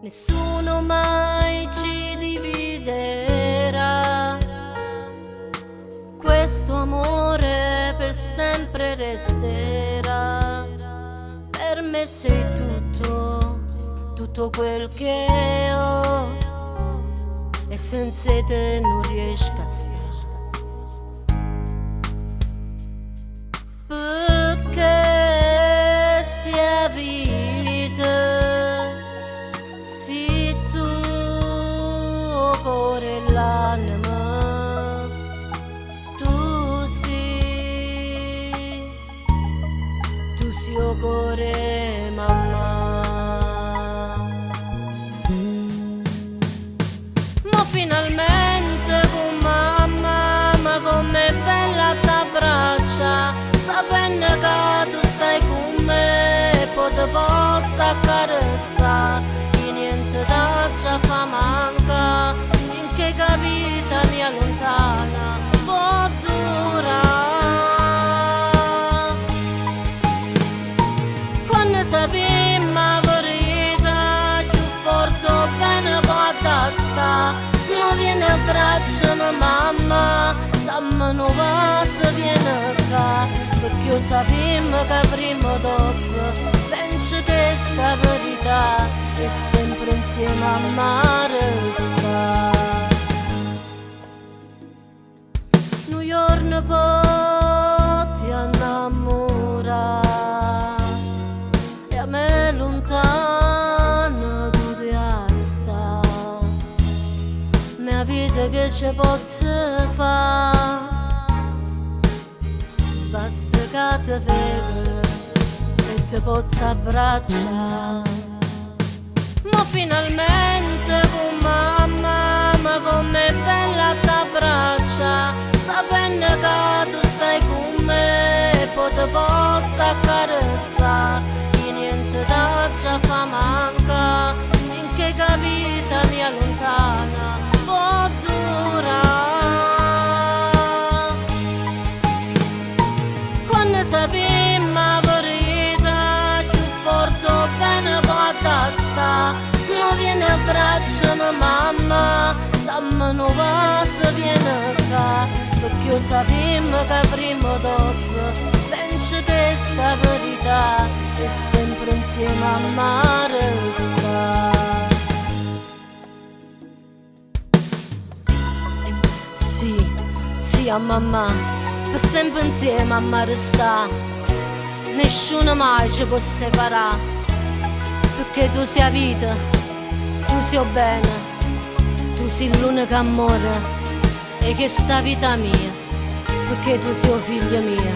Nessuno mai ci dividerà, questo amore per sempre resterà. Per me sei tutto, tutto quel che ho, e senza te non riesco a stare. Perché sia vita, si tu cuore l'anima, tu si o cuore mamma. Ma finalmente con mamma, ma come bella t'abbraccia, sapendo che tu stai con me, poi ti posso accarezzare, e niente da ci fa manca, finché che vita mia lontana può durare. Quando sappiamo la verità, più forte bene può sta, non viene a braccio mamma, dammi un vaso viene qua, perché io sappiamo che prima o dopo penso che sta verità è sempre insieme a mare sta. Un giorno poi ti innamora e a me lontano tu ti sta. Mia vita che ci posso fare, basta che ti vedo e ti posso abbracciare. Ma finalmente con mamma, ma come bella t'abbraccia, sapendo che tu stai con me, e poi ti posso accarezzare, e niente da ci fa manca, finché che vita mia lontana può durare. Quando sappiamo la verità, più forte bene può sta, non viene a braccio mamma, dammi un vaso viene qua, perché io sappiamo che prima o dopo penso che sta verità è sempre insieme a mare sta. Sì a mamma, per sempre insieme a mare sta, nessuno mai ci può separare, perché tu sei vita, tu sei bene, tu sei l'unico amore, e che sta vita mia, perché tu sei figlia mia.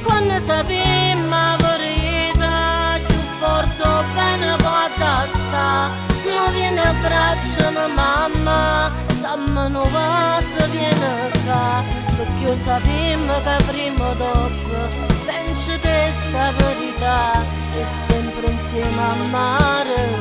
Quando sappiamo la verità, più forte bene può sta, non viene a braccio mamma, dammi un vaso viene qua, perché io sappiamo che prima o dopo penso che sta verità è sempre insieme a mare